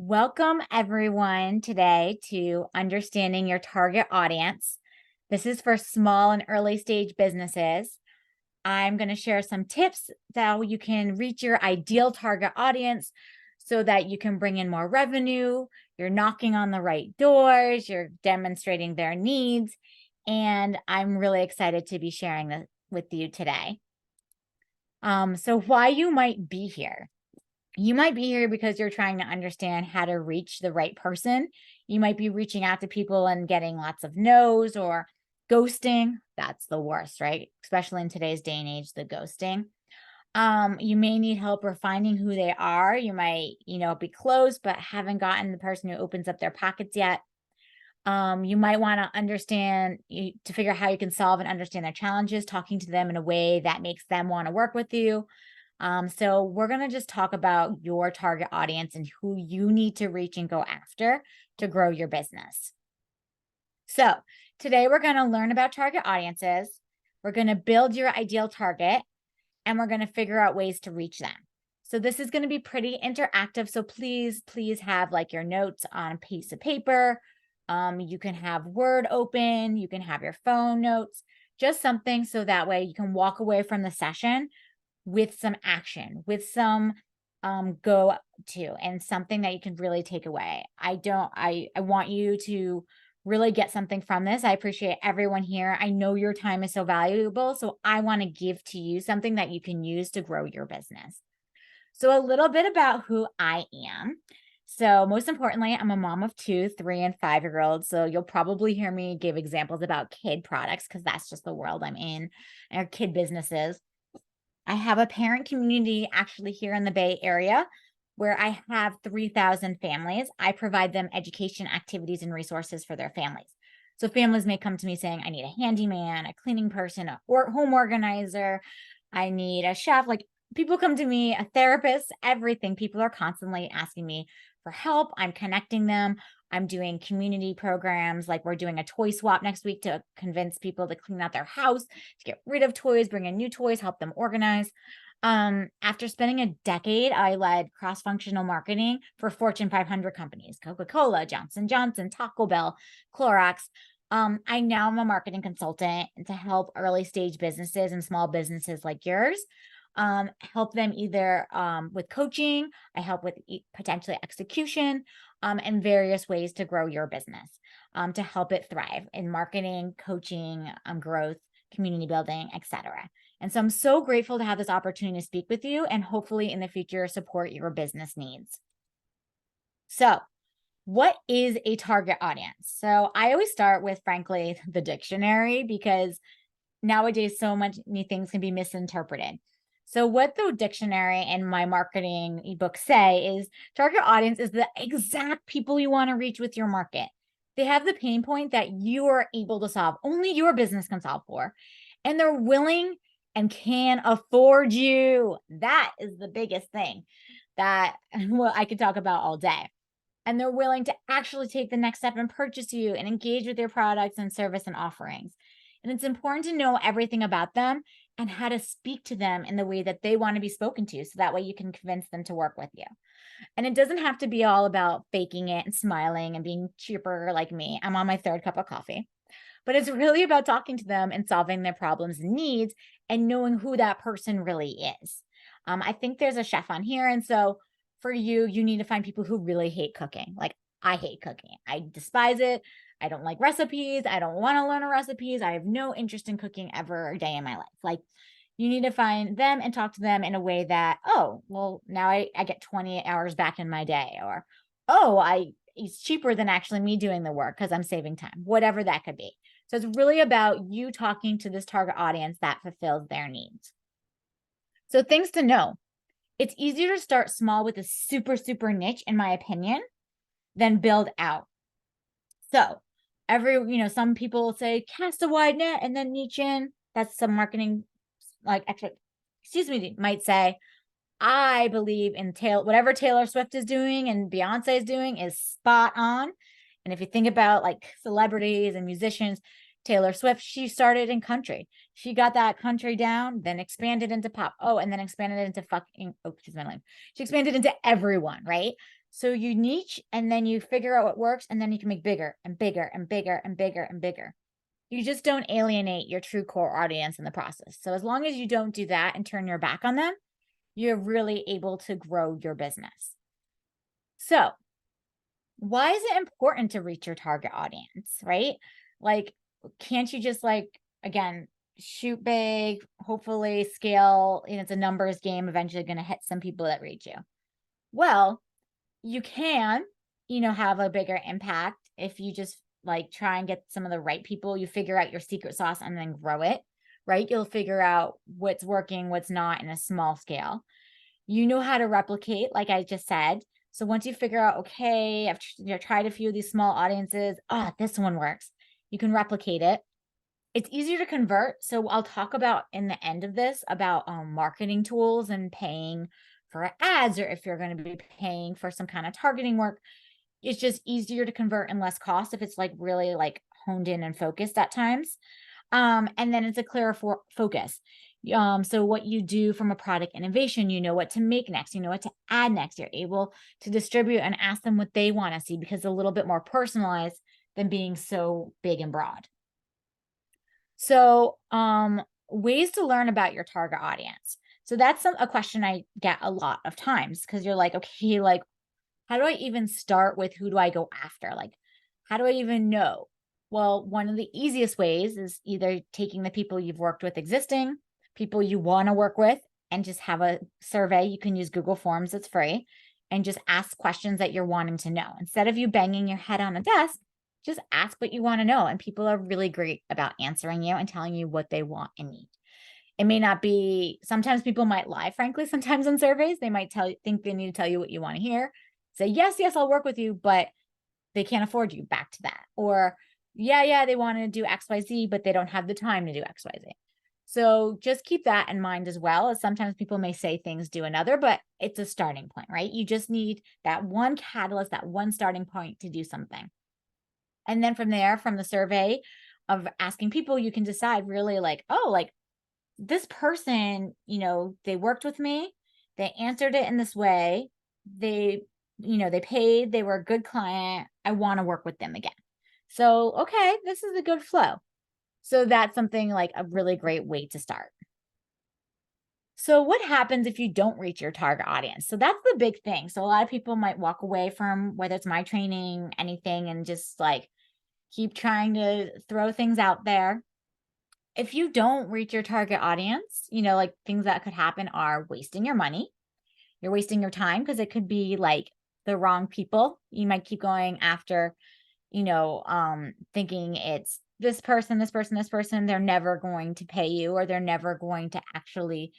Welcome, everyone, today to Understanding Your Target Audience. This is for small and early stage businesses. I'm going to share some tips that you can reach your ideal target audience so that you can bring in more revenue. You're knocking on the right doors, you're demonstrating their needs, and I'm really excited to be sharing this with you today. So, why you might be here. You might be here because you're trying to understand how to reach the right person. You might be reaching out to people and getting lots of no's or ghosting. That's the worst, right? Especially in today's day and age, the ghosting. You may need help refining who they are. You might, be close, but haven't gotten the person who opens up their pockets yet. You might want to to figure out how you can solve and understand their challenges, talking to them in a way that makes them want to work with you. So we're going to just talk about your target audience and who you need to reach and go after to grow your business. So today we're going to learn about target audiences. We're going to build your ideal target and we're going to figure out ways to reach them. So this is going to be pretty interactive. So please have like your notes on a piece of paper. You can have Word open, you can have your phone notes, just something so that way you can walk away from the session with some action, with some go to and something that you can really take away. I want you to really get something from this. I appreciate everyone here. I know your time is so valuable, so I want to give to you something that you can use to grow your business. So a little bit about who I am. So most importantly, I'm a mom of 2, 3, and 5-year-olds. So you'll probably hear me give examples about kid products because that's just the world I'm in, or kid businesses. I have a parent community actually here in the Bay Area where I have 3,000 families. I provide them education, activities, and resources for their families. So families may come to me saying, I need a handyman, a cleaning person, home organizer, I need a chef. Like people come to me, a therapist, everything. People are constantly asking me for help. I'm connecting them. I'm doing community programs, like we're doing a toy swap next week to convince people to clean out their house, to get rid of toys, bring in new toys, help them organize. After spending a decade, I led cross-functional marketing for Fortune 500 companies, Coca-Cola, Johnson Johnson, Taco Bell, Clorox. I now am a marketing consultant to help early stage businesses and small businesses like yours. Help them either with coaching, I help with potentially execution, and various ways to grow your business, to help it thrive in marketing, coaching, growth, community building, etc. And so I'm so grateful to have this opportunity to speak with you and hopefully in the future support your business needs. So, what is a target audience? So, I always start with, frankly, the dictionary because nowadays so many things can be misinterpreted. So what the dictionary and my marketing ebook say is target audience is the exact people you want to reach with your market. They have the pain point that you are able to solve, only your business can solve for, and they're willing and can afford you. That is the biggest thing that well, I could talk about all day. And they're willing to actually take the next step and purchase you and engage with your products and service and offerings. And it's important to know everything about them and how to speak to them in the way that they want to be spoken to. So that way you can convince them to work with you. And it doesn't have to be all about faking it and smiling and being cheaper like me. I'm on my third cup of coffee. But it's really about talking to them and solving their problems and needs and knowing who that person really is. I think there's a chef on here. And so for you, you need to find people who really hate cooking. Like I hate cooking. I despise it. I don't like recipes. I don't want to learn recipes. I have no interest in cooking ever a day in my life. Like you need to find them and talk to them in a way that, oh, well, now I get 20 hours back in my day. Or, oh, it's cheaper than actually me doing the work because I'm saving time, whatever that could be. So it's really about you talking to this target audience that fulfills their needs. So things to know. It's easier to start small with a super niche, in my opinion, than build out. So some people say cast a wide net and then niche in. That's some marketing, like might say, I believe in whatever Taylor Swift is doing and Beyonce is doing is spot on. And if you think about like celebrities and musicians, Taylor Swift, she started in country. She got that country down, then expanded into pop. Oh, and then expanded into excuse my language. She expanded into everyone, right? So you niche and then you figure out what works and then you can make bigger and bigger and bigger and bigger and bigger. You just don't alienate your true core audience in the process. So as long as you don't do that and turn your back on them, you're really able to grow your business. So why is it important to reach your target audience, right? Like, can't you just again, shoot big, hopefully scale, it's a numbers game, eventually going to hit some people that reach you. Well, you can, have a bigger impact if you just try and get some of the right people. You figure out your secret sauce and then grow it, right? You'll figure out what's working, what's not in a small scale. You know how to replicate, like I just said. So once you figure out, okay, I've tried a few of these small audiences. This one works. You can replicate it. It's easier to convert. So I'll talk about in the end of this about marketing tools and paying for ads, or if you're going to be paying for some kind of targeting work. It's just easier to convert and less cost if it's really honed in and focused at times. And then it's a clearer focus. So what you do from a product innovation, you know what to make next, you know what to add next. You're able to distribute and ask them what they want to see because it's a little bit more personalized than being so big and broad. So, ways to learn about your target audience. So that's a question I get a lot of times because you're like, okay, how do I even start with who do I go after? How do I even know? Well, one of the easiest ways is either taking the people you've worked with existing, people you want to work with, and just have a survey. You can use Google Forms, it's free, and just ask questions that you're wanting to know. Instead of you banging your head on a desk, just ask what you want to know. And people are really great about answering you and telling you what they want and need. It may not be, sometimes people might lie, frankly, sometimes in surveys, they might think they need to tell you what you want to hear. Say, yes, I'll work with you, but they can't afford you, back to that. Or, yeah, they want to do XYZ, but they don't have the time to do XYZ. So just keep that in mind as well, as sometimes people may say things do another, but it's a starting point, right? You just need that one catalyst, that one starting point to do something. And then from there, from the survey of asking people, you can decide really this person, they worked with me, they answered it in this way, they paid, they were a good client, I want to work with them again. So, okay, this is a good flow. So that's something like a really great way to start. So what happens if you don't reach your target audience? So that's the big thing. So a lot of people might walk away from whether it's my training, anything, and just keep trying to throw things out there. If you don't reach your target audience, things that could happen are wasting your money. You're wasting your time because it could be the wrong people. You might keep going after, thinking it's this person, this person, this person. They're never going to pay you, or they're never going to actually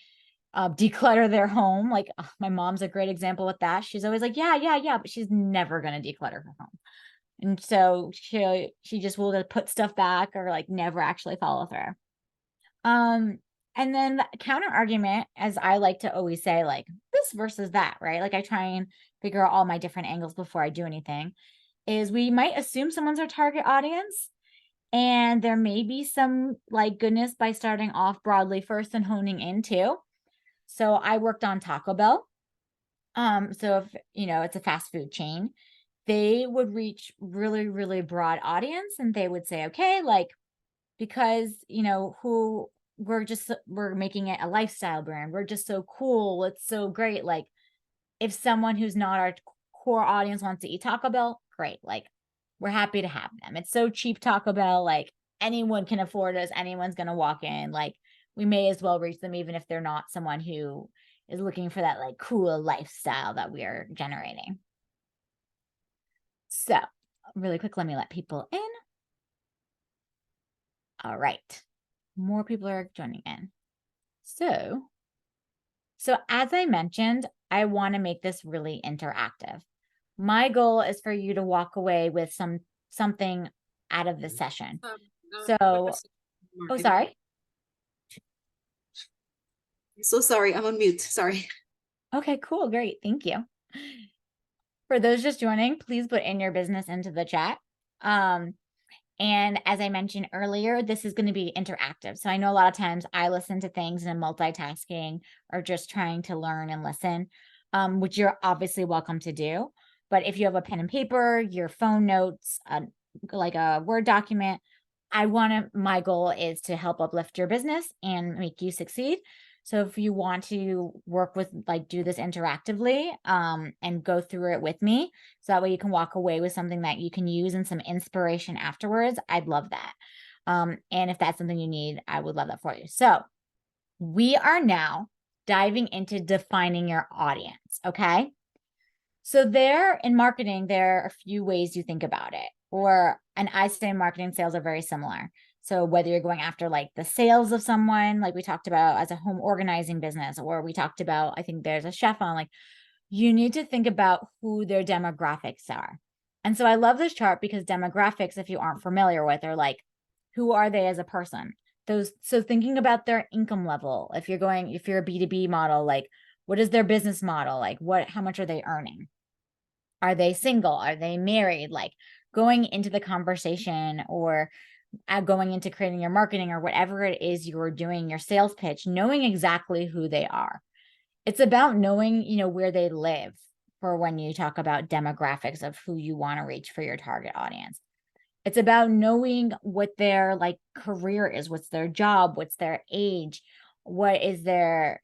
declutter their home. My mom's a great example with that. She's always like, yeah, but she's never going to declutter her home. And so she just will put stuff back or never actually follow through. And then the counter argument, as I like to always say, this versus that, right? I try and figure out all my different angles before I do anything, is we might assume someone's our target audience. And there may be some goodness by starting off broadly first and honing in too. So I worked on Taco Bell. So if, it's a fast food chain, they would reach really, really broad audience, and they would say, okay, because, we're making it a lifestyle brand. We're just so cool. It's so great. If someone who's not our core audience wants to eat Taco Bell, great. We're happy to have them. It's so cheap, Taco Bell. Anyone can afford us. Anyone's going to walk in. We may as well reach them, even if they're not someone who is looking for that cool lifestyle that we are generating. So really quick, let me let people in. All right. More people are joining in. So as I mentioned, I want to make this really interactive. My goal is for you to walk away with something out of the session. Oh, sorry. So sorry, I'm on mute. Sorry. Okay, cool. Great. Thank you. For those just joining, please put in your business into the chat. And as I mentioned earlier, this is going to be interactive. So I know a lot of times I listen to things and I'm multitasking or just trying to learn and listen, which you're obviously welcome to do. But if you have a pen and paper, your phone notes, like a Word document, my goal is to help uplift your business and make you succeed. So if you want to work with, like, do this interactively, and go through it with me, so that way you can walk away with something that you can use and some inspiration afterwards, I'd love that. And if that's something you need, I would love that for you. So we are now diving into defining your audience. Okay. So there in marketing, there are a few ways you think about it. And I say marketing sales are very similar. So whether you're going after like the sales of someone, like we talked about as a home organizing business, or we talked about, I think there's a chef on, like, you need to think about who their demographics are. And so I love this chart because demographics, if you aren't familiar with, are like, who are they as a person? So thinking about their income level, if you're a B2B model, like, what is their business model? Like, how much are they earning? Are they single? Are they married? Like, going into the conversation, or going into creating your marketing or whatever it is you're doing, your sales pitch, knowing exactly who they are. It's about knowing, where they live for when you talk about demographics of who you want to reach for your target audience. It's about knowing what their like career is, what's their job, what's their age, what is their,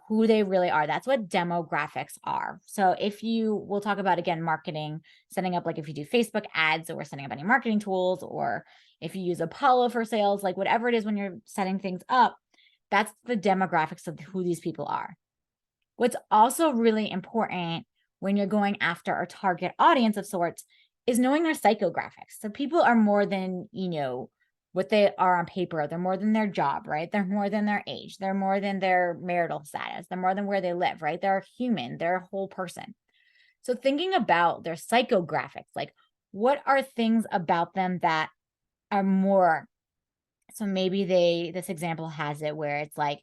who they really are. That's what demographics are. So we'll talk about, again, marketing, setting up, like if you do Facebook ads or setting up any marketing tools, or if you use Apollo for sales, like whatever it is, when you're setting things up, that's the demographics of who these people are. What's also really important when you're going after a target audience of sorts is knowing their psychographics. So people are more than, what they are on paper. They're more than their job, right? They're more than their age. They're more than their marital status. They're more than where they live, right? They're human. They're a whole person. So thinking about their psychographics, like, what are things about them that are more, so maybe this example has it where it's like,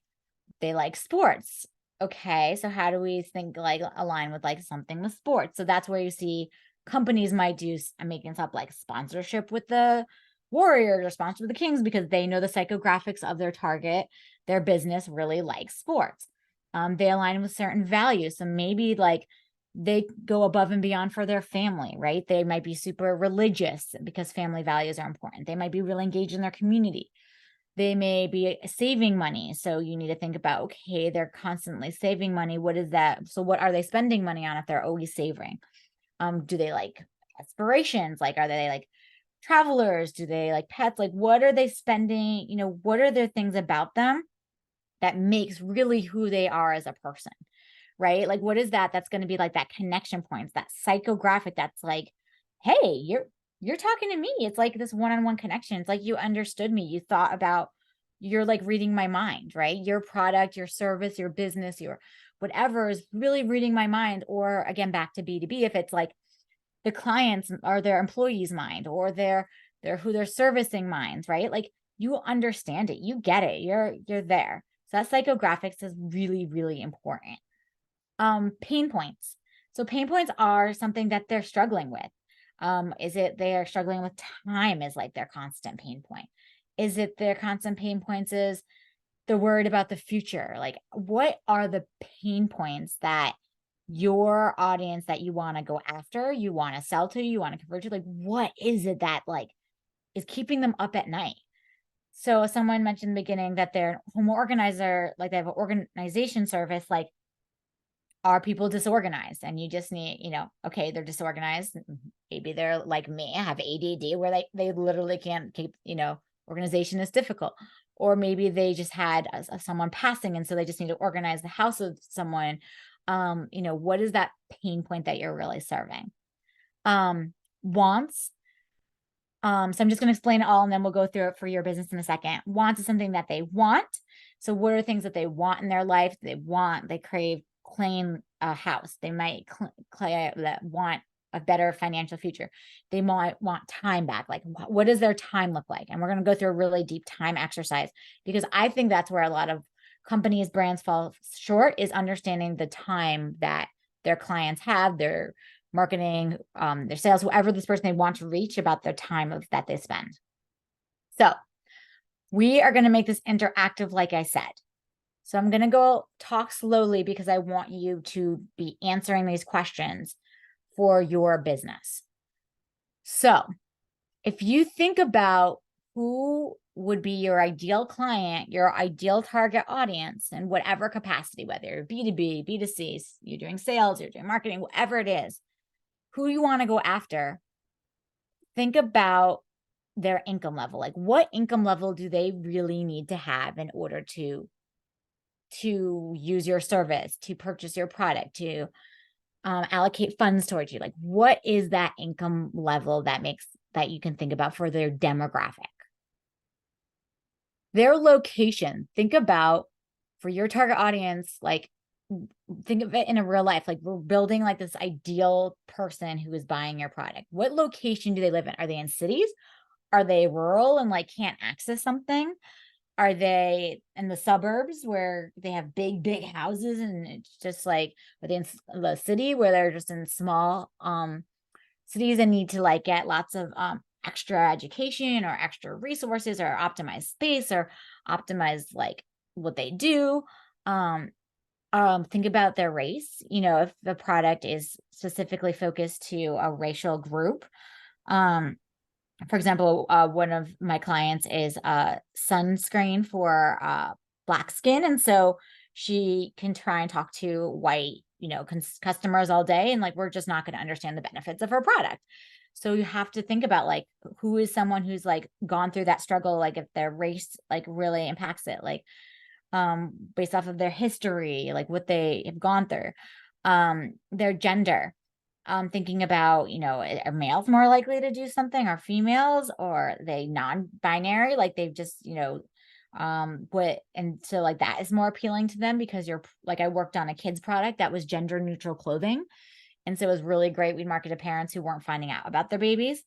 they like sports. Okay, so how do we think, like, align with like something with sports? So that's where you see companies might do, I'm making this up, like sponsorship with the Warriors or sponsor with the Kings, because they know the psychographics of their target, their business really likes sports. They align with certain values. So maybe like they go above and beyond for their family, right? They might be super religious because family values are important. They might be really engaged in their community. They may be saving money. So you need to think about, okay, they're constantly saving money. What is that? So what are they spending money on if they're always saving? Do they like aspirations? Like, are they like travelers? Do they like pets? Like, what are they spending? What are there things about them that makes really who they are as a person, right? Like, what is that's going to be like that connection points, that psychographic that's like, hey, you're talking to me. It's like this one-on-one connection. It's like you understood me. You thought about, you're like reading my mind, right? Your product, your service, your business, your whatever is really reading my mind. Or again, back to B2B, if it's like the clients or their employees' mind, or their who they're servicing minds, right? Like, you understand it, you get it, you're there. So that psychographics is really, really important. Pain points. So pain points are something that they're struggling with. Is it they are struggling with time is like their constant pain point? Is it their constant pain points is they're worried about the future? Like, what are the pain points that your audience that you want to go after, you want to sell to, you want to convert to? Like, what is it that like is keeping them up at night? So someone mentioned in the beginning that they're a home organizer, like they have an organization service, like, are people disorganized? And you just need, okay, they're disorganized. Maybe they're like me, have ADD, where they literally can't keep, organization is difficult. Or maybe they just had someone passing, and so they just need to organize the house of someone. What is that pain point that you're really serving? Wants. So I'm just going to explain it all, and then we'll go through it for your business in a second. Wants is something that they want. So what are things that they want in their life? They crave, claim a house. They might want a better financial future. They might want time back. Like, what does their time look like? And we're going to go through a really deep time exercise, because I think that's where a lot of companies, brands fall short, is understanding the time that their clients have, their marketing, their sales, whoever this person they want to reach, about their time that they spend. So we are going to make this interactive, like I said. So I'm going to go talk slowly because I want you to be answering these questions for your business. So if you think about who would be your ideal client, your ideal target audience in whatever capacity, whether you're B2B, B2C, you're doing sales, you're doing marketing, whatever it is, who you want to go after, think about their income level. Like, what income level do they really need to have in order to use your service, to purchase your product, to allocate funds towards you? Like, what is that income level that you can think about for their demographic? Their location. Think about, for your target audience, like, think of it in a real life. Like, we're building like this ideal person who is buying your product. What location do they live in? Are they in cities? Are they rural and like can't access something? Are they in the suburbs where they have big houses and it's just like, are they in the city where they're just in small cities and need to like get lots of extra education or extra resources or optimize space or optimize like what they do? Think about their race. If the product is specifically focused to a racial group. For example, one of my clients is sunscreen for black skin. And so she can try and talk to white, customers all day. And like, we're just not going to understand the benefits of her product. So you have to think about like, who is someone who's like gone through that struggle, like if their race like really impacts it, like based off of their history, like what they have gone through, their gender. Thinking about, are males more likely to do something, or females, or are they non-binary, like they've just, and so like that is more appealing to them because you're like, I worked on a kids product that was gender neutral clothing. And so it was really great. We'd market to parents who weren't finding out about their babies.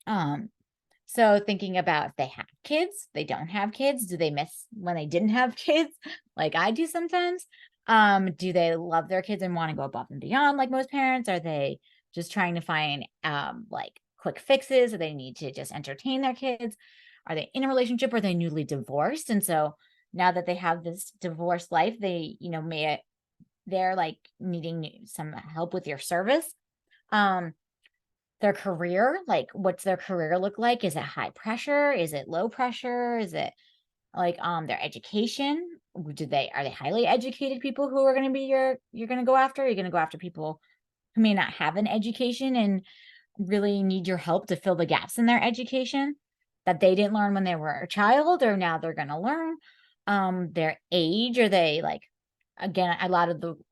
So thinking about if they have kids, they don't have kids, do they miss when they didn't have kids, like I do sometimes? Do they love their kids and want to go above and beyond like most parents? Are they just trying to find like quick fixes? Or they need to just entertain their kids? Are they in a relationship? Or are they newly divorced? And so now that they have this divorced life, they, they're like needing some help with your service. Their career, like what's their career look like? Is it high pressure? Is it low pressure? Is it like their education? Are they highly educated people who are going to be you're going to go after? You're going to go after people who may not have an education and really need your help to fill the gaps in their education that they didn't learn when they were a child, or now they're going to learn. Their age, are they like, again,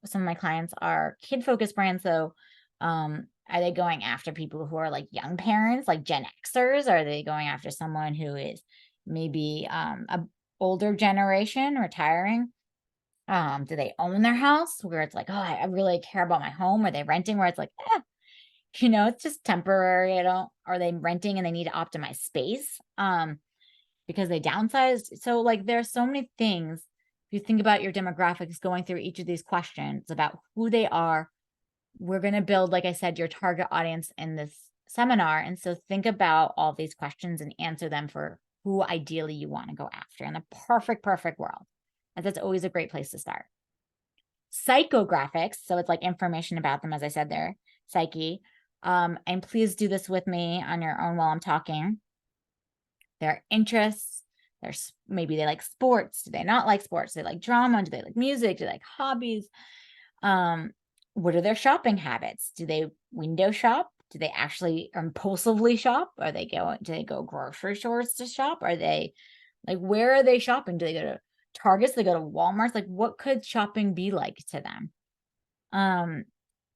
some of my clients are kid focused brands, so are they going after people who are like young parents, like Gen Xers? Are they going after someone who is maybe a older generation retiring? Do they own their house where it's like, oh, I really care about my home? Are they renting where it's like, it's just temporary? Are they renting and they need to optimize space because they downsized? So like, there's so many things. If you think about your demographics, going through each of these questions about who they are, we're going to build, like I said, your target audience in this seminar. And so think about all these questions and answer them for who ideally you want to go after in the perfect world. And that's always a great place to start. Psychographics. So it's like information about them, as I said, their psyche. And please do this with me on your own while I'm talking. Their interests. Maybe they like sports. Do they not like sports? Do they like drama? Do they like music? Do they like hobbies? What are their shopping habits? Do they window shop? Do they actually impulsively shop? Do they go grocery stores to shop? Are they like, where are they shopping? Do they go to Targets? Do they go to Walmart? Like, what could shopping be like to them?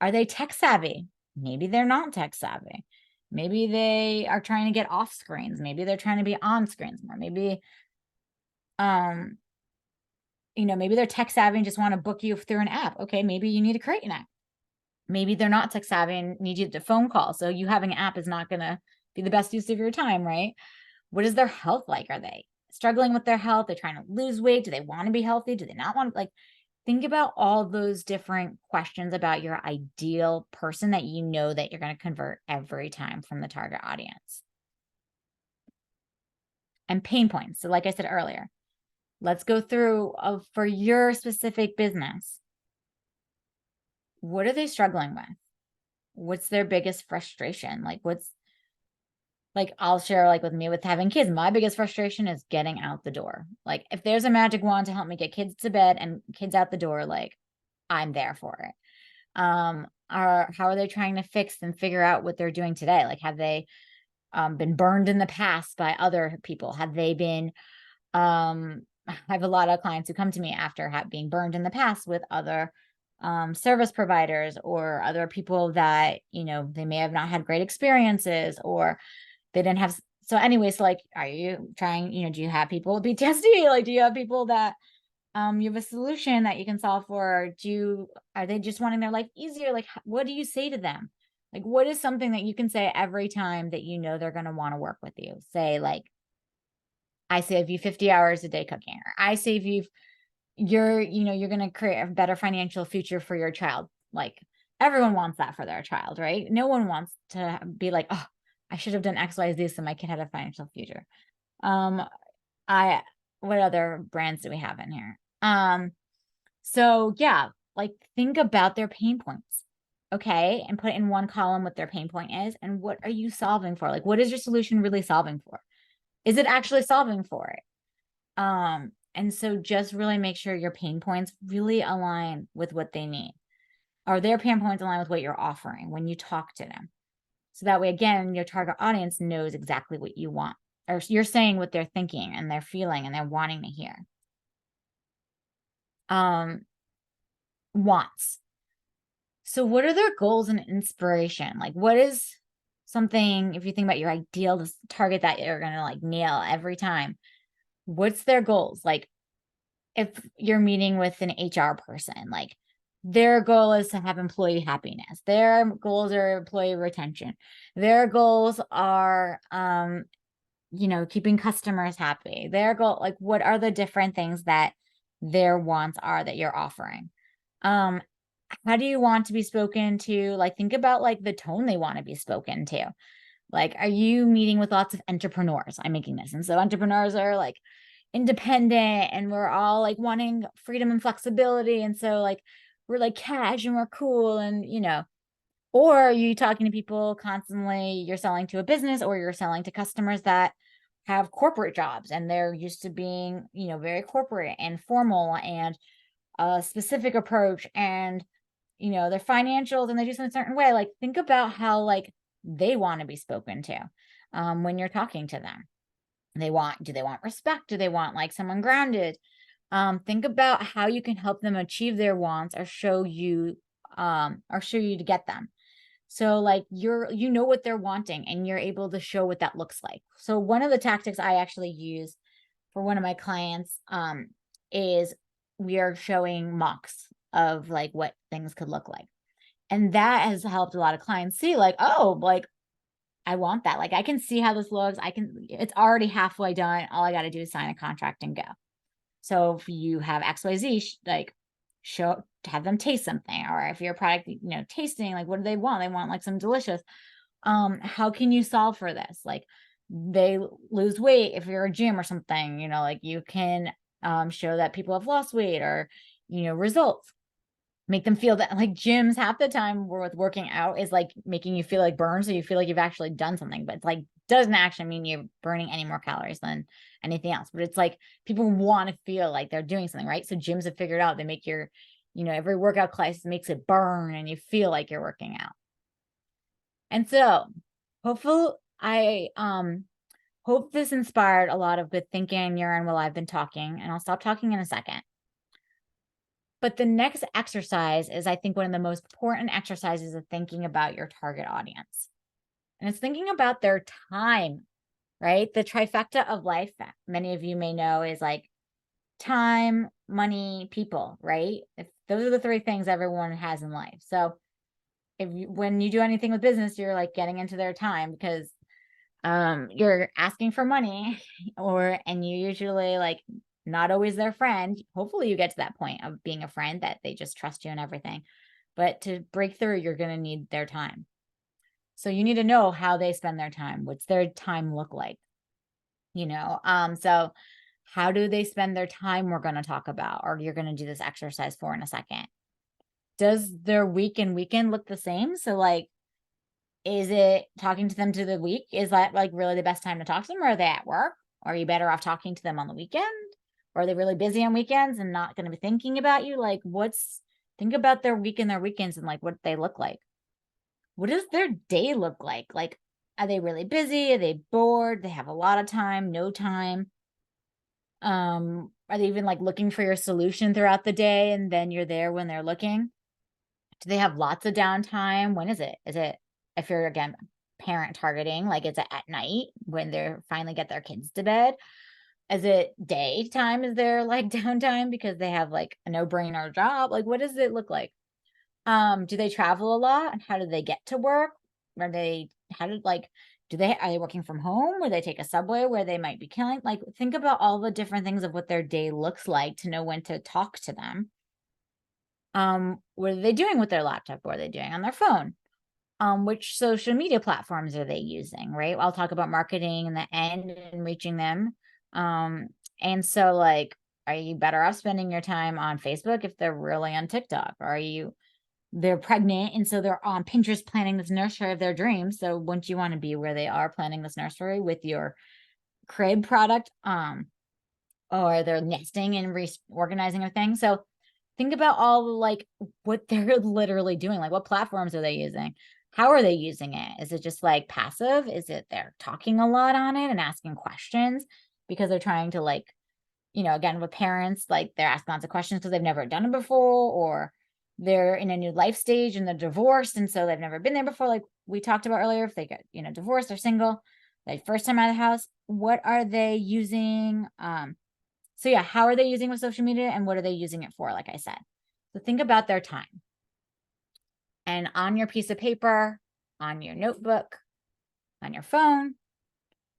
Are they tech savvy? Maybe they're not tech savvy. Maybe they are trying to get off screens. Maybe they're trying to be on screens more. Maybe, maybe they're tech savvy and just want to book you through an app. Okay, maybe you need to create an app. Maybe they're not tech savvy and need you to phone call. So you having an app is not going to be the best use of your time, right? What is their health like? Are they struggling with their health? They're trying to lose weight. Do they want to be healthy? Do they not want to? Like, think about all those different questions about your ideal person that you know that you're going to convert every time from the target audience. And pain points. So like I said earlier, let's go through for your specific business. What are they struggling with? What's their biggest frustration? Like I'll share like with me with having kids, my biggest frustration is getting out the door. Like if there's a magic wand to help me get kids to bed and kids out the door, like I'm there for it. How are they trying to fix and figure out what they're doing today? Like have they been burned in the past by other people? Have they been I have a lot of clients who come to me after being burned in the past with other service providers or other people that, they may have not had great experiences or they didn't have. So anyways, like, are you trying, do you have people with PTSD? Like, do you have people that you have a solution that you can solve for? Are they just wanting their life easier? Like, what do you say to them? Like, what is something that you can say every time that they're going to want to work with you? Say like, I save you 50 hours a day cooking, or I save you, you're going to create a better financial future for your child. Like everyone wants that for their child, right? No one wants to be like, oh, I should have done X, Y, Z so my kid had a financial future. Um, what other brands do we have in here? So yeah, like think about their pain points. Okay. And put it in one column what their pain point is. And what are you solving for? Like, what is your solution really solving for? Is it actually solving for it? And so just really make sure your pain points really align with what they need, or their pain points align with what you're offering when you talk to them. So that way, again, your target audience knows exactly what you want, or you're saying what they're thinking and they're feeling and they're wanting to hear. Wants. So what are their goals and inspiration? Like what is something, if you think about your ideal target that you're going to like nail every time, what's their goals? Like if you're meeting with an HR person, like their goal is to have employee happiness. Their goals are employee retention. Their goals are, keeping customers happy. Their goal, like what are the different things that their wants are that you're offering? How do you want to be spoken to? Like think about like the tone they want to be spoken to. Like, are you meeting with lots of entrepreneurs? I'm making this. And so entrepreneurs are like independent and we're all like wanting freedom and flexibility. And so like we're like cash and we're cool and or are you talking to people constantly, you're selling to a business or you're selling to customers that have corporate jobs and they're used to being, very corporate and formal and a specific approach and their financials and they do something a certain way. Like think about how like they want to be spoken to when you're talking to them. Do they want respect? Do they want like someone grounded? Think about how you can help them achieve their wants or show you to get them. So like you know what they're wanting and you're able to show what that looks like. So one of the tactics I actually use for one of my clients is we are showing mocks of like what things could look like. And that has helped a lot of clients see like, oh, like I want that. Like I can see how this looks. It's already halfway done. All I got to do is sign a contract and go. So if you have XYZ, have them taste something. Or if your product, tasting, like what do they want? They want like some delicious. How can you solve for this? Like they lose weight if you're a gym or something, like you can show that people have lost weight or, results. Make them feel that like gyms half the time with working out is like making you feel like burn. So you feel like you've actually done something, but it's like doesn't actually mean you're burning any more calories than anything else. But it's like people want to feel like they're doing something, right? So gyms have figured out they make your, every workout class makes it burn and you feel like you're working out. And so hopefully I hope this inspired a lot of good thinking Yaron while I've been talking, and I'll stop talking in a second. But the next exercise is, I think, one of the most important exercises of thinking about your target audience. And it's thinking about their time, right? The trifecta of life, that many of you may know, is like time, money, people, right? If those are the three things everyone has in life. So when you do anything with business, you're like getting into their time because you're asking for money and you usually like not always their friend. Hopefully you get to that point of being a friend that they just trust you and everything. But to break through, you're going to need their time. So you need to know how they spend their time. What's their time look like? So how do they spend their time? We're going to talk about, or you're going to do this exercise for in a second. Does their week and weekend look the same? So like, Is it talking to them to the week? Is that like really the best time to talk to them? Or are they at work? Are you better off talking to them on the weekend? Or are they really busy on weekends and not going to be thinking about you? Like, think about their week and their weekends and like what they look like. What does their day look like? Like, are they really busy? Are they bored? They have a lot of time, no time? Are they even like looking for your solution throughout the day and then you're there when they're looking? Do they have lots of downtime? When is it? Is it, if you're again parent targeting, like is it at night when they're finally get their kids to bed? Is it daytime? Is there like downtime because they have like a no-brainer job? Like what does it look like? Do they travel a lot? And how do they get to work? Are they how did like are they working from home where they take a subway where they might be killing? Like think about all the different things of what their day looks like to know when to talk to them. What are they doing with their laptop? What are they doing on their phone? Which social media platforms are they using, right? I'll talk about marketing in the end and reaching them. And so like, are you better off spending your time on Facebook if they're really on TikTok? Or they're pregnant and so they're on Pinterest planning this nursery of their dreams. So wouldn't you want to be where they are planning this nursery with your crib product? Or they're nesting and reorganizing their things. So think about all like what they're literally doing. Like what platforms are they using? How are they using it? Is it just like passive? Is it they're talking a lot on it and asking questions because they're trying to like, again, with parents, like they're asking lots of questions because they've never done it before, or they're in a new life stage and they're divorced. And so they've never been there before. Like we talked about earlier, if they get, divorced or single, like first time out of the house, what are they using? So yeah, how are they using with social media and what are they using it for? Like I said, so think about their time and on your piece of paper, on your notebook, on your phone,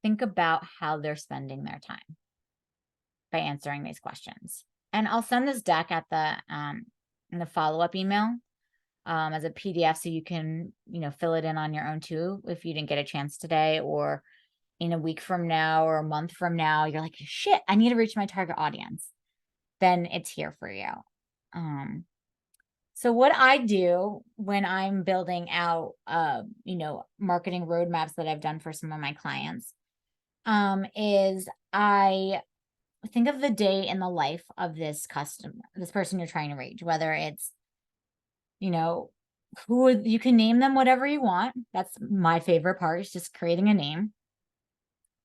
think about how they're spending their time by answering these questions. And I'll send this deck at in the follow-up email as a PDF so you can, fill it in on your own too if you didn't get a chance today, or in a week from now or a month from now, you're like, shit, I need to reach my target audience. Then it's here for you. So what I do when I'm building out, marketing roadmaps that I've done for some of my clients, is I think of the day in the life of this customer, this person you're trying to reach, whether it's, you can name them whatever you want. That's my favorite part, is just creating a name.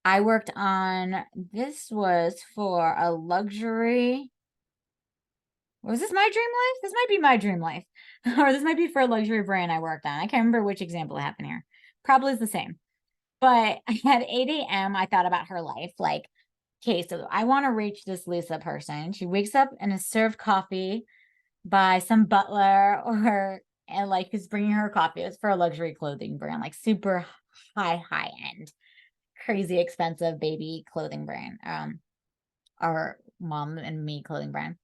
I worked on, this was for a luxury. Was this my dream life? This might be my dream life. Or this might be for a luxury brand I worked on. I can't remember which example happened here. Probably is the same. But at 8 a.m., I thought about her life. Like, okay, so I want to reach this Lisa person. She wakes up and is served coffee by some butler and like is bringing her coffee. It's for a luxury clothing brand, like super high end, crazy expensive baby clothing brand. Our mom and me clothing brand.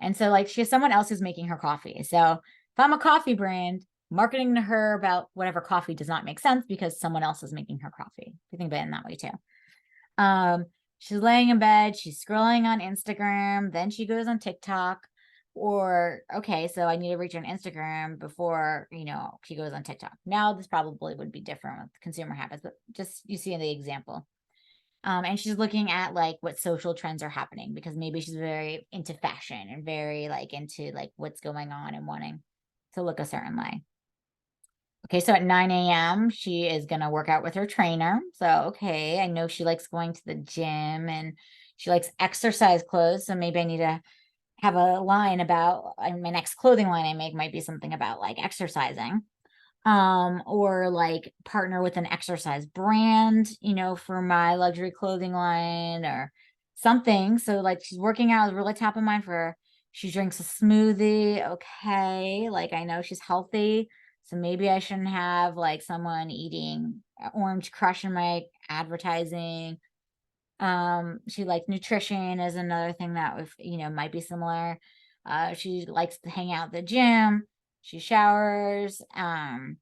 And so like she has someone else who's making her coffee. So if I'm a coffee brand, marketing to her about whatever coffee does not make sense because someone else is making her coffee. You think about it in that way too. She's laying in bed, she's scrolling on Instagram, then she goes on TikTok. Or okay, so I need to reach on Instagram before she goes on TikTok. Now this probably would be different with consumer habits, but just you see in the example. And she's looking at like what social trends are happening because maybe she's very into fashion and very like into like what's going on and wanting to look a certain way. Okay, so at 9 a.m., she is going to work out with her trainer. So, okay, I know she likes going to the gym and she likes exercise clothes. So maybe I need to have a line about my next clothing line I make might be something about like exercising. Or like partner with an exercise brand, for my luxury clothing line or something. So like she's working out is really top of mind for her. She drinks a smoothie. Okay. Like I know she's healthy. So maybe I shouldn't have like someone eating Orange Crush in my advertising. She likes nutrition is another thing that might be similar. She likes to hang out at the gym. She showers, and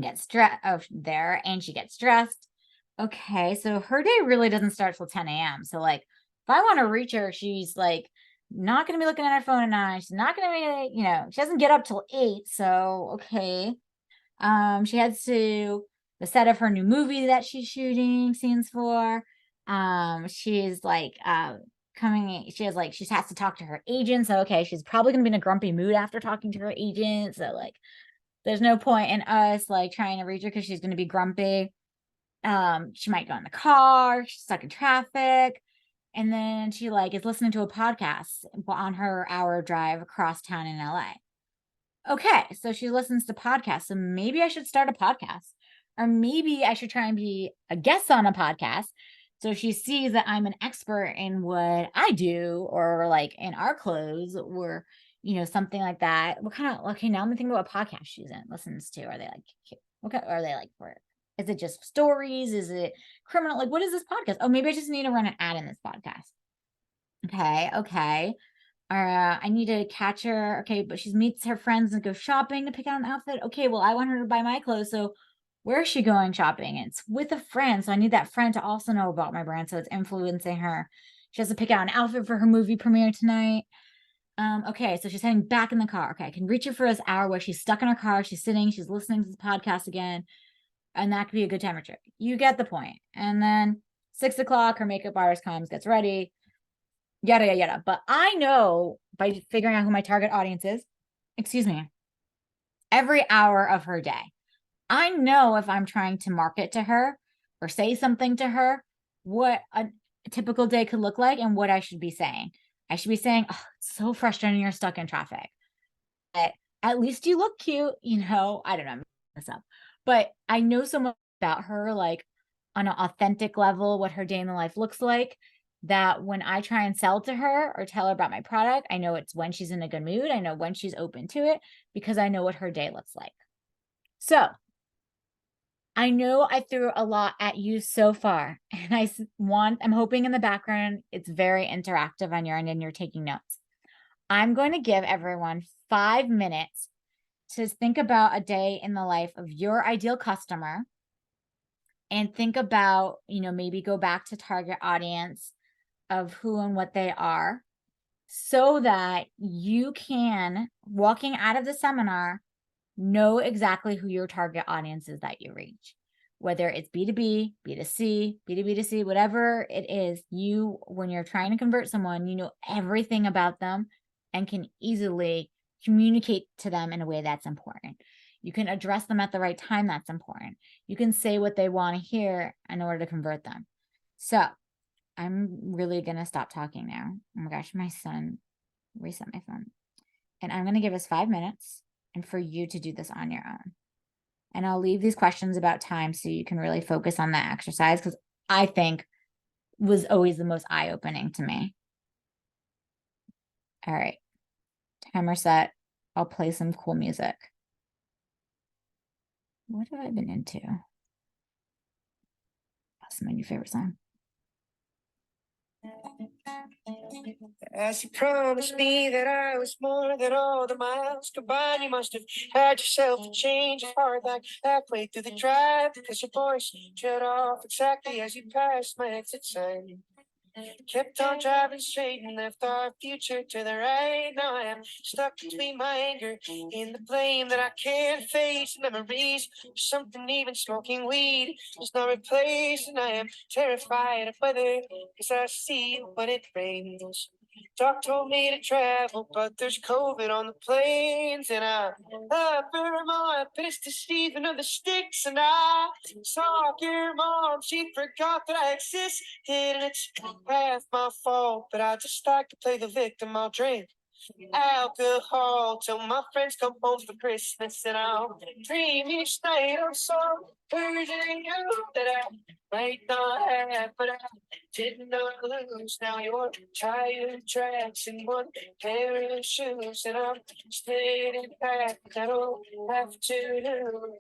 gets dressed there, and she gets dressed. Okay, so her day really doesn't start till 10 a.m. So like if I want to reach her, she's like not gonna be looking at her phone at 9. She's not gonna be, she doesn't get up till 8. So okay. She heads to the set of her new movie that she's shooting scenes for. She's like she has to talk to her agent. So okay, she's probably gonna be in a grumpy mood after talking to her agent. So like there's no point in us like trying to reach her because she's gonna be grumpy. She might go in the car, she's stuck in traffic, and then she like is listening to a podcast on her hour drive across town in LA. Okay, so she listens to podcasts. So maybe I should start a podcast. Or maybe I should try and be a guest on a podcast. So she sees that I'm an expert in what I do, or like in our clothes, or something like that. What kind of okay, now I'm thinking about what podcast she's in, listens to. Are they like what are they like for? Is it just stories? Is it criminal? Like, what is this podcast? Oh, maybe I just need to run an ad in this podcast. Okay. I need to catch her. Okay, but she meets her friends and goes shopping to pick out an outfit. Okay, well, I want her to buy my clothes. So where is she going shopping? It's with a friend. So I need that friend to also know about my brand. So it's influencing her. She has to pick out an outfit for her movie premiere tonight. Okay, so she's heading back in the car. Okay, I can reach her for this hour where she's stuck in her car. She's sitting, she's listening to the podcast again. And that could be a good time or trick. You get the point. And then 6 o'clock, her makeup artist comes, gets ready, yada, yada, yada. But I know by figuring out who my target audience is, excuse me, every hour of her day, I know if I'm trying to market to her or say something to her, what a typical day could look like and what I should be saying. I should be saying, oh, it's so frustrating you're stuck in traffic. But at least you look cute, I don't know, I'm this up. But I know so much about her, like on an authentic level, what her day in the life looks like, that when I try and sell to her or tell her about my product, I know it's when she's in a good mood. I know when she's open to it because I know what her day looks like. So I know I threw a lot at you so far, and I'm hoping in the background it's very interactive on your end and you're taking notes. I'm going to give everyone 5 minutes to think about a day in the life of your ideal customer and think about, maybe go back to target audience of who and what they are so that you can, walking out of the seminar, know exactly who your target audience is that you reach. Whether it's B2B, B2C, B2B2C, whatever it is, when you're trying to convert someone, you know everything about them and can easily communicate to them in a way that's important. You can address them at the right time. That's important. You can say what they want to hear in order to convert them. So I'm really going to stop talking now. Oh my gosh, my son reset my phone. And I'm going to give us 5 minutes and for you to do this on your own. And I'll leave these questions about time so you can really focus on that exercise because I think was always the most eye-opening to me. All right. Timer set. I'll play some cool music. What have I been into? That's my new favorite song. As you promised me that I was more than all the miles combined, you must have had yourself a change of heart like halfway through the drive, because your voice shut off exactly as you passed my exit sign. Kept on driving straight and left our future to the right. Now I am stuck between my anger and the blame that I can't face. Memories of something even smoking weed does not replace. And I am terrified of weather because I see when it rains. Doc told me to travel, but there's COVID on the planes. And I burned my fist to Stephen of the sticks. And I saw your mom, she forgot that I existed. And it's half my fault, but I just like to play the victim. I'll drink alcohol till my friends come home for Christmas, and I'll dream each night of some version of you that I might not have, but I did not lose. Now you're tired tracks and one pair of shoes, and I'm staying back. I don't have to do.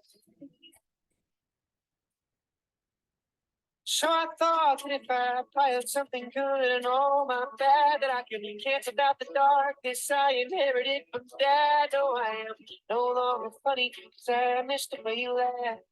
So I thought that if I piled something good and all my bad, that I could cancel out the darkness I inherited from Dad. No, I am no longer funny, 'cause I missed the way you laughed.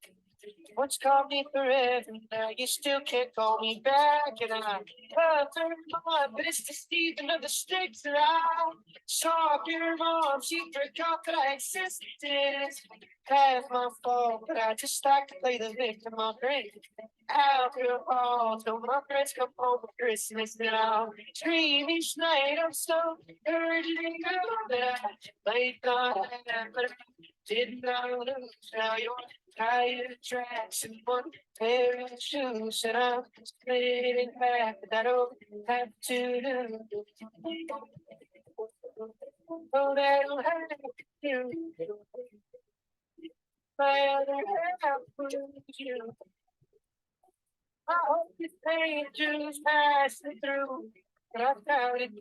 Once called me forever, now you still can't call me back. And I covered my, but it's the season of the sticks around. Saw your mom, she forgot that I existed. It's half my fault, but I just like to play the victim. I'll drink alcohol till my friends come home for Christmas. And I'll dream each night I'm so urgent that I might not have, but I did not lose. Now you're tired tracks and one pair of shoes, and I'm split in half, but I don't have to do. Oh, that don't have to. My other half was you. I hope this pain just passing through, but I found it.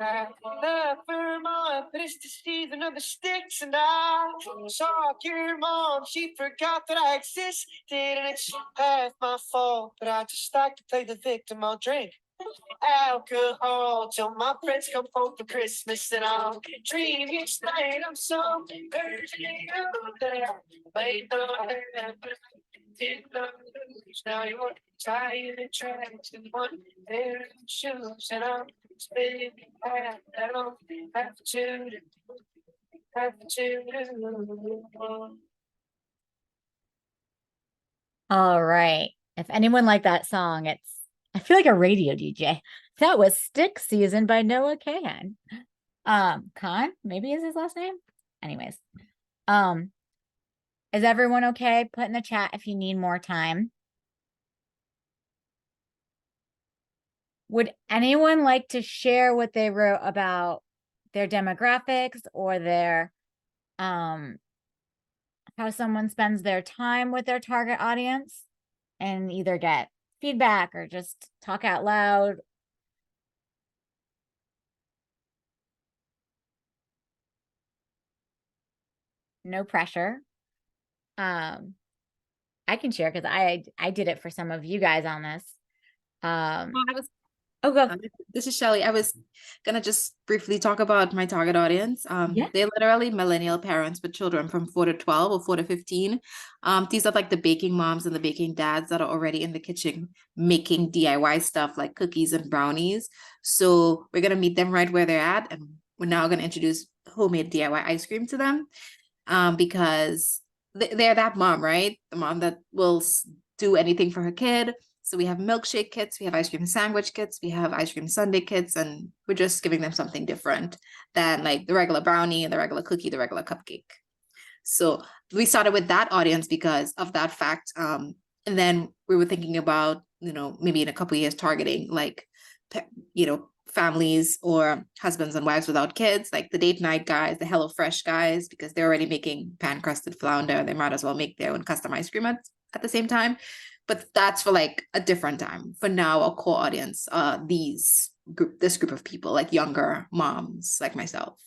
I love Vermont, but it's the season of the sticks, and I saw your mom. She forgot that I existed, and it's half my fault. But I just like to play the victim. I'll drink alcohol till my friends come home for Christmas, and I'll dream each night I'm so urgently there. Wait, no, I did not lose. Now you're tired and tracks and one pair of shoes, and I'm spinning half. I don't have to, have to. All right. If anyone liked that song, I feel like a radio DJ. That was Stick Season by Noah Kahan. Khan, maybe is his last name. Anyways, is everyone okay? Put in the chat if you need more time. Would anyone like to share what they wrote about their demographics or their how someone spends their time with their target audience and either get feedback or just talk out loud? No pressure. I can share because I did it for some of you guys on this. This is Shelly. I was gonna just briefly talk about my target audience. Yeah. They're literally millennial parents with children from 4 to 12 or 4 to 15. These are like the baking moms and the baking dads that are already in the kitchen making DIY stuff like cookies and brownies. So we're gonna meet them right where they're at, and we're now gonna introduce homemade DIY ice cream to them, because they're that mom, right? The mom that will do anything for her kid. So we have milkshake kits, we have ice cream sandwich kits, we have ice cream sundae kits, and we're just giving them something different than like the regular brownie, the regular cookie, the regular cupcake. So we started with that audience because of that fact. And then we were thinking about, maybe in a couple of years targeting like, families or husbands and wives without kids, like the date night guys, the HelloFresh guys, because they're already making pan crusted flounder. They might as well make their own custom ice cream at the same time. But that's for like a different time. For now, our core audience, this group of people, like younger moms like myself.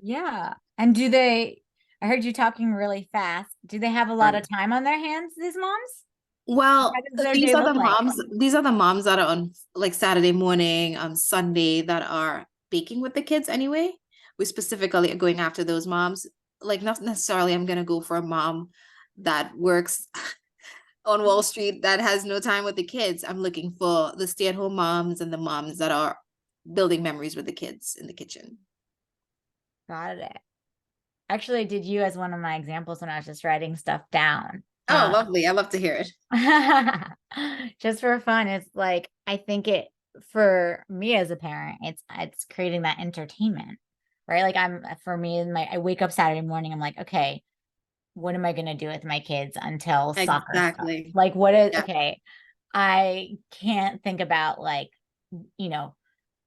Yeah. And I heard you talking really fast. Do they have a lot of time on their hands, these moms? Well, these are the like? moms. These are the moms that are on like Saturday morning, Sunday, that are baking with the kids anyway. We specifically are going after those moms. Like, not necessarily I'm gonna go for a mom that works on Wall Street that has no time with the kids. I'm looking for the stay-at-home moms and the moms that are building memories with the kids in the kitchen. Got it. Actually, I did you as one of my examples when I was just writing stuff down. Oh, lovely. I love to hear it. Just for fun. It's like, I think for me as a parent, it's creating that entertainment, right? Like I wake up Saturday morning, I'm like, okay, what am I going to do with my kids until soccer Exactly. Like okay, I can't think about like,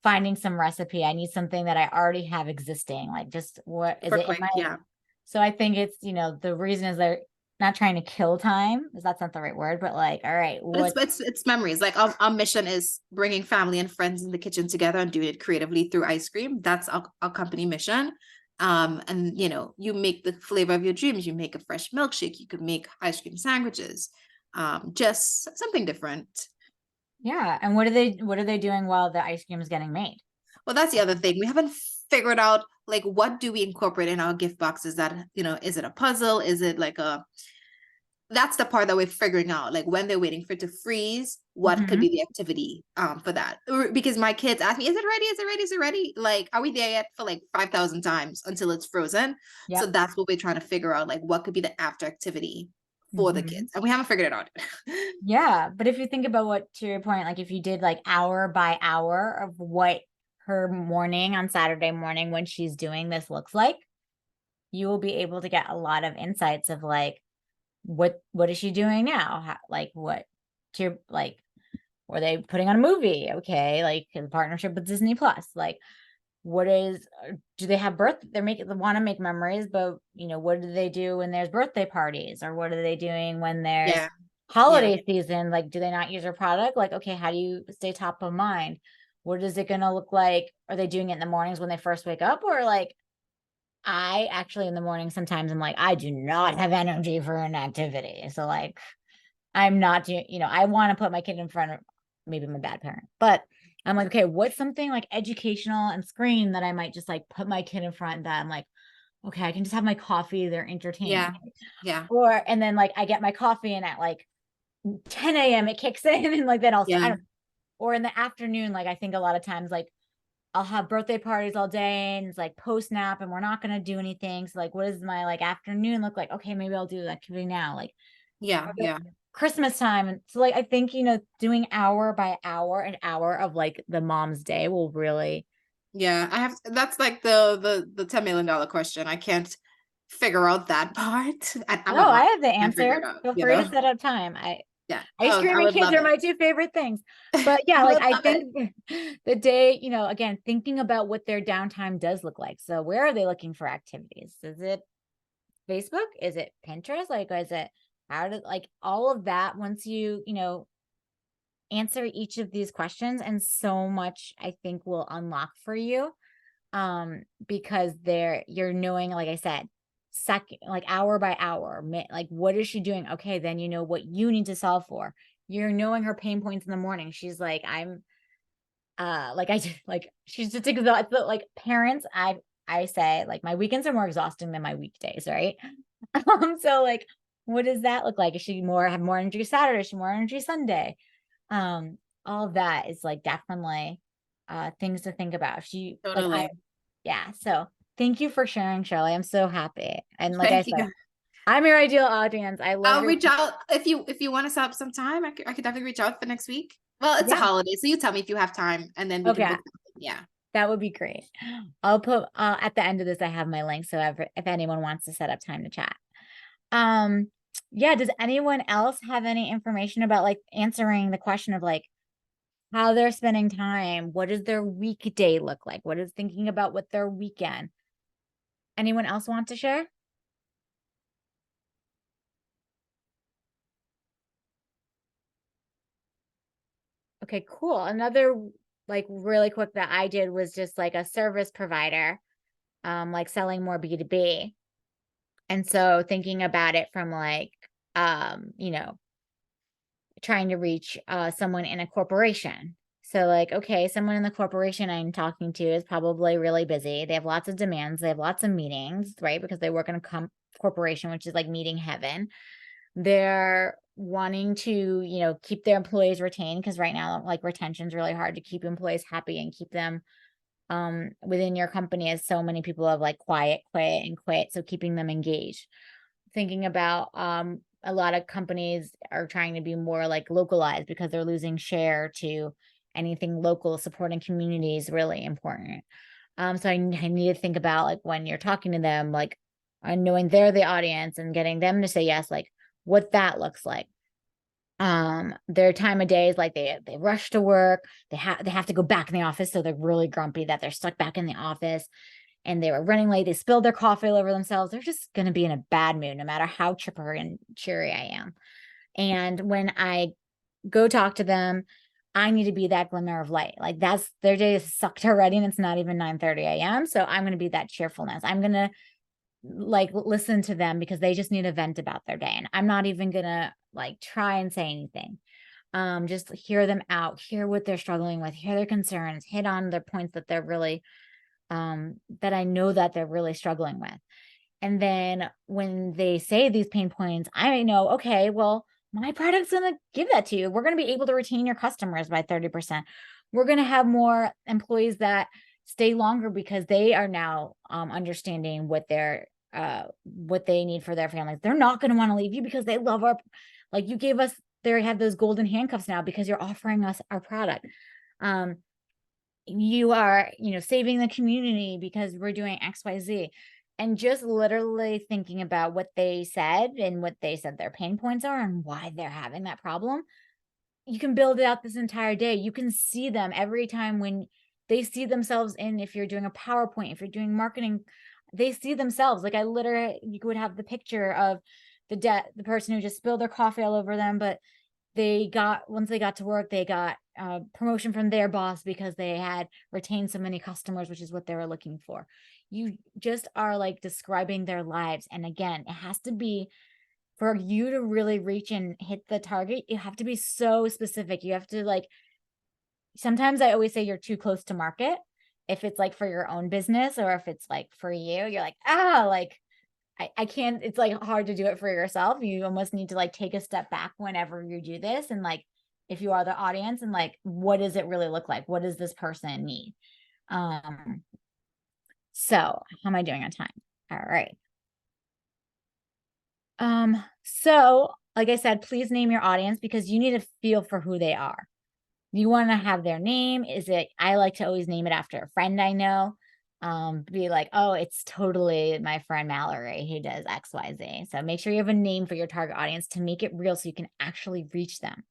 finding some recipe. I need something that I already have existing. Like, just what is it in my, yeah. So I think it's, the reason is they're not trying to kill time, because that's not the right word, but like, all right, it's memories. Like our mission is bringing family and friends in the kitchen together and doing it creatively through ice cream. That's our company mission. And you make the flavor of your dreams. You make a fresh milkshake. You could make ice cream sandwiches. Just something different. Yeah. And what are they doing while the ice cream is getting made? Well, that's the other thing. We haven't figured out, like, what do we incorporate in our gift boxes that, is it a puzzle? Is it like that's the part that we're figuring out, like when they're waiting for it to freeze, what could Mhm. be the activity for that. Because my kids ask me, is it ready? Is it ready? Is it ready? Like, are we there yet, for like 5,000 times until it's frozen? So Yep. that's what we're trying to figure out, like what could be the after activity for the Mhm. kids. And we haven't figured it out. Yeah, but if you think about what, to your point, like if you did like hour by hour of what her morning on Saturday morning when she's doing this looks like, you will be able to get a lot of insights of like what is she doing now? How, like what to your, like were they putting on a movie? Okay, like in partnership with Disney Plus, like what is do they have birth they're making they want to make memories, but you know, what do they do when there's birthday parties, or what are they doing when there's Yeah. Yeah. holiday season? Like, do they not use her product? Like, okay, how do you stay top of mind? What is it going to look like? Are they doing it in the mornings when they first wake up, or like I actually in the morning sometimes I'm like, I do not have energy for an activity, so like I'm not doing, you know, I want to put my kid in front of, maybe I'm a bad parent, but I'm like, okay, what's something like educational and screen that I might just like put my kid in front that I'm like, okay, I can just have my coffee, they're entertained. Yeah. Yeah. Or, and then like I get my coffee and at like 10 a.m. it kicks in and like then I Yeah. don't, or in the afternoon, like I think a lot of times like I'll have birthday parties all day and it's like post nap and we're not going to do anything. So like, what does my like afternoon look like? Okay, maybe I'll do the activity now. Like, Yeah. Yeah. Christmas time. And so like I think, you know, doing hour by hour, an hour of like the mom's day will really. Yeah. That's like the $10 million question. I can't figure out that part. And I'm a Oh, I mom. have the I can't figure answer. it out, Feel you free to know? set up time. I Yeah. ice Oh, cream I and would kids love are it. my two favorite things. But I yeah, like would I love it. think the day, you know, again, thinking about what their downtime does look like. So where are they looking for activities? Is it Facebook? Is it Pinterest? Like, is it how did like all of that once you know, answer each of these questions, and so much I think will unlock for you, because there you're knowing, like I said, second, like hour by hour, like what is she doing? Okay, then you know what you need to solve for. You're knowing her pain points in the morning. She's like, I'm like I just like she's just exhausted. Like parents, I say like my weekends are more exhausting than my weekdays, right? So like what does that look like? Is she more have more energy Saturday? Is she more energy Sunday? um all of that is like definitely things to think about. She like Totally. I yeah, so thank you for sharing, Shirley. I'm so happy, and like I Thank said, you. I'm your ideal audience. I love I'll your reach out if you want to set up some time. I could definitely reach out for next week. Well, it's a yeah, holiday, so you tell me if you have time, and then we can okay, book something. Yeah. that would be great. I'll put at the end of this I have my link, so if anyone wants to set up time to chat. um yeah, does anyone else have any information about like answering the question of like how they're spending time? What does their weekday look like? What is thinking about what their weekend? Anyone else want to share? Okay, cool. Another like really quick that I did was just like a service provider, like selling more B2B. And so thinking about it from like, you know, trying to reach someone in a corporation. So like, okay, someone in the corporation I'm talking to is probably really busy. They have lots of demands. They have lots of meetings, right? Because they work in a corporation, which is like meeting heaven. They're wanting to, you know, keep their employees retained, because right now, like retention is really hard to keep employees happy and keep them within your company, as so many people have like quit and quit. So keeping them engaged. Thinking about a lot of companies are trying to be more like localized because they're losing share to anything local. Supporting community is really important. So I need to think about like when you're talking to them, like knowing they're the audience and getting them to say yes, like what that looks like. Their time of day is like they rush to work, they have to go back in the office, so they're really grumpy that they're stuck back in the office and they were running late, they spilled their coffee all over themselves. They're just going to be in a bad mood no matter how chipper and cheery I am. And when I go talk to them, I need to be that glimmer of light. Like that's their day is sucked already and it's not even 9:30 a.m. So I'm going to be that cheerfulness. I'm going to like listen to them because they just need a vent about their day, and I'm not even going to like try and say anything. Just hear them out, hear what they're struggling with, hear their concerns, hit on their points that they're really that I know that they're really struggling with. And then when they say these pain points, I know, okay, well, my product's going to give that to you. We're going to be able to retain your customers by 30%. We're going to have more employees that stay longer because they are now understanding what they need for their families. They're not going to want to leave you because they love like you gave us, they have those golden handcuffs now because you're offering us our product. You are, saving the community because we're doing XYZ. And just literally thinking about what they said and what they said their pain points are and why they're having that problem. You can build it out this entire day. You can see them every time when they see themselves if you're doing a PowerPoint, if you're doing marketing, they see themselves. Like you would have the picture of the person who just spilled their coffee all over them, but once they got to work, they got promotion from their boss because they had retained so many customers, which is what they were looking for. You just are like describing their lives. And again, it has to be, for you to really reach and hit the target, you have to be so specific. You have to sometimes I always say you're too close to market. If it's like for your own business or if it's like for you, you're like, I can't, it's like hard to do it for yourself. You almost need to like take a step back whenever you do this. And like, if you are the audience and like, what does it really look like? What does this person need? So how am I doing on time? All right. So like I said, please name your audience because you need to feel for who they are. You want to have their name. I like to always name it after a friend I know. Be like, oh, it's totally my friend Mallory who does XYZ. So make sure you have a name for your target audience to make it real so you can actually reach them.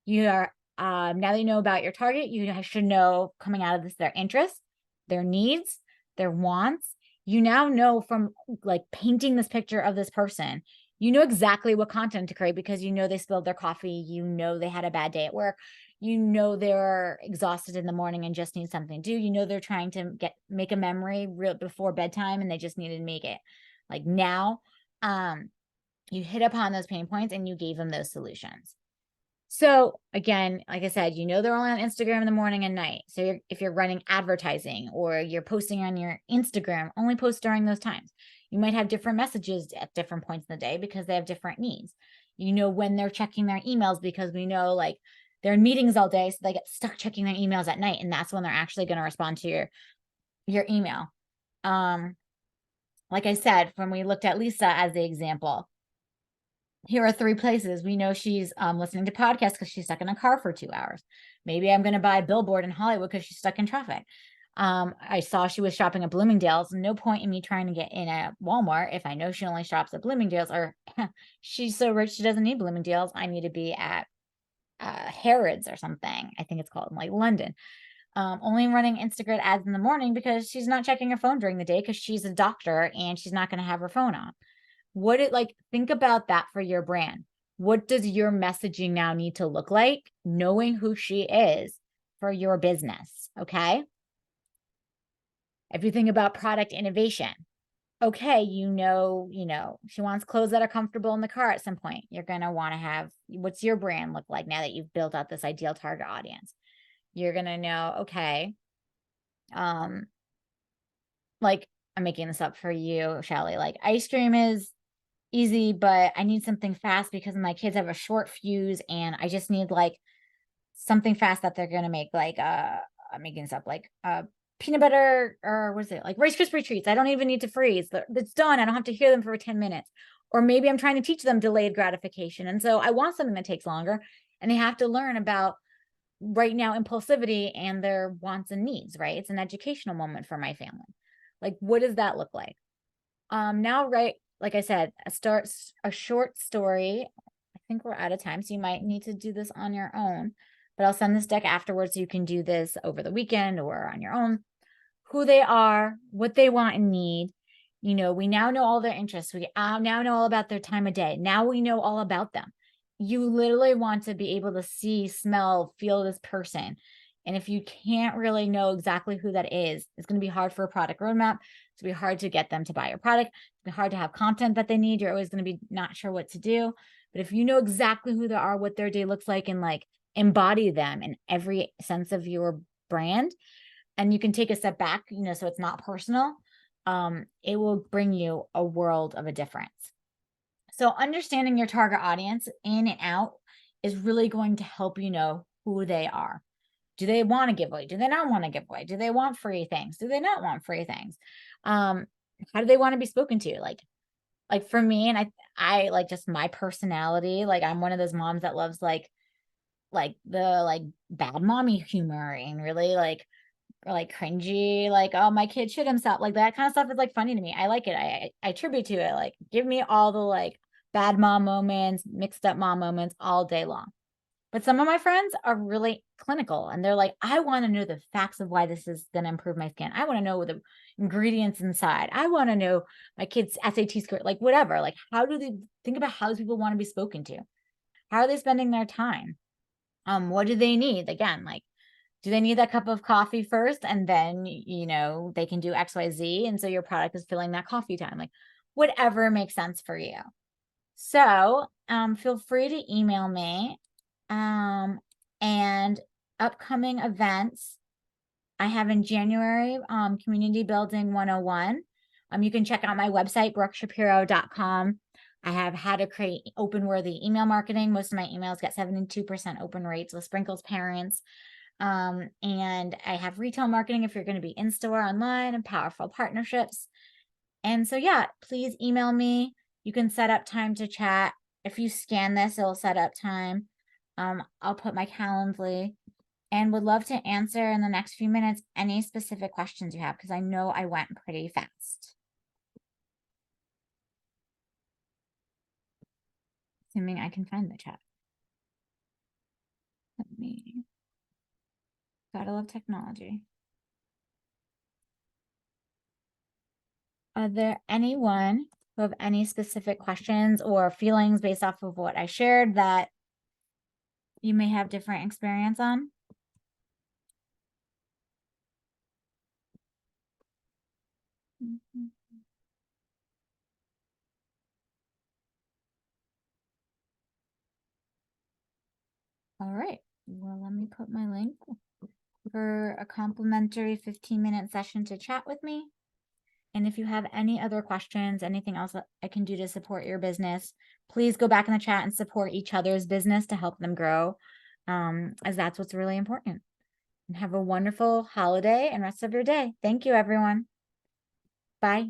You are now that you know about your target, you should know coming out of this their interests, their needs, their wants. You now know from like painting this picture of this person, you know exactly what content to create because you know they spilled their coffee, you know they had a bad day at work, you know they're exhausted in the morning and just need something to do, you know they're trying to make a memory before bedtime and they just needed to make it like now. You hit upon those pain points and you gave them those solutions. So again, like I said, they're only on Instagram in the morning and night. So if you're running advertising or you're posting on your Instagram, only post during those times. You might have different messages at different points in the day because they have different needs. When they're checking their emails because we know like they're in meetings all day. So they get stuck checking their emails at night. And that's when they're actually going to respond to your email. Like I said, when we looked at Lisa as the example, here are 3 places. We know she's listening to podcasts because she's stuck in a car for 2 hours. Maybe I'm going to buy a billboard in Hollywood because she's stuck in traffic. I saw she was shopping at Bloomingdale's. No point in me trying to get in at Walmart if I know she only shops at Bloomingdale's, or she's so rich she doesn't need Bloomingdale's. I need to be at Harrods or something. I think it's called in like London. Only running Instagram ads in the morning because she's not checking her phone during the day because she's a doctor and she's not going to have her phone on. Think about that for your brand. What does your messaging now need to look like? Knowing who she is for your business. Okay. If you think about product innovation, okay, she wants clothes that are comfortable in the car at some point. You're going to want to have, what's your brand look like now that you've built out this ideal target audience? You're going to know, okay, like I'm making this up for you, Shelly, like ice cream is easy, but I need something fast because my kids have a short fuse and I just need like something fast that they're going to make like, I'm making this up, like peanut butter or what is it? Like Rice Krispie treats. I don't even need to freeze. It's done. I don't have to hear them for 10 minutes. Or maybe I'm trying to teach them delayed gratification. And so I want something that takes longer and they have to learn about right now impulsivity and their wants and needs, right? It's an educational moment for my family. Like, what does that look like? Now, right, like I said, a short story. I think we're out of time, so you might need to do this on your own, but I'll send this deck afterwards so you can do this over the weekend or on your own. Who they are, what they want and need. We now know all their interests. We now know all about their time of day. Now we know all about them. You literally want to be able to see, smell, feel this person. And if you can't really know exactly who that is, it's going to be hard for a product roadmap. It's going to be hard to get them to buy your product. It's going to be hard to have content that they need. You're always going to be not sure what to do. But if you know exactly who they are, what their day looks like, and like embody them in every sense of your brand, and you can take a step back, so it's not personal, it will bring you a world of a difference. So understanding your target audience in and out is really going to help you know who they are. Do they want to give away? Do they not want to give away? Do they want free things? Do they not want free things? How do they want to be spoken to? Like for me, and I like just my personality, like I'm one of those moms that loves like the like bad mommy humor and really like cringy, like, oh, my kid shit himself, like that kind of stuff is like funny to me. I like it. I attribute to it. Like, give me all the like bad mom moments, mixed up mom moments all day long. But some of my friends are really clinical and they're like, I want to know the facts of why this is going to improve my skin. I want to know the ingredients inside. I want to know my kid's SAT score, like whatever. Like, how do they think about how those people want to be spoken to? How are they spending their time? What do they need? Again, like, do they need that cup of coffee first and then, you know, they can do XYZ. And so your product is filling that coffee time, like whatever makes sense for you. So feel free to email me and upcoming events I have in January, Community Building 101. You can check out my website, BrookeShapiro.com. I have how to create open worthy email marketing. Most of my emails get 72% open rates with Sprinkles Parents. And I have retail marketing if you're going to be in store, online, and powerful partnerships. And so, yeah, please email me. You can set up time to chat. If you scan this, it'll set up time. I'll put my Calendly and would love to answer in the next few minutes any specific questions you have, because I know I went pretty fast. Assuming I can find the chat. Let me. Gotta love technology. Are there anyone who have any specific questions or feelings based off of what I shared that you may have different experience on? All right. Well, let me put my link for a complimentary 15-minute session to chat with me. And if you have any other questions, anything else that I can do to support your business, please go back in the chat and support each other's business to help them grow, as that's what's really important. And have a wonderful holiday and rest of your day. Thank you, everyone. Bye.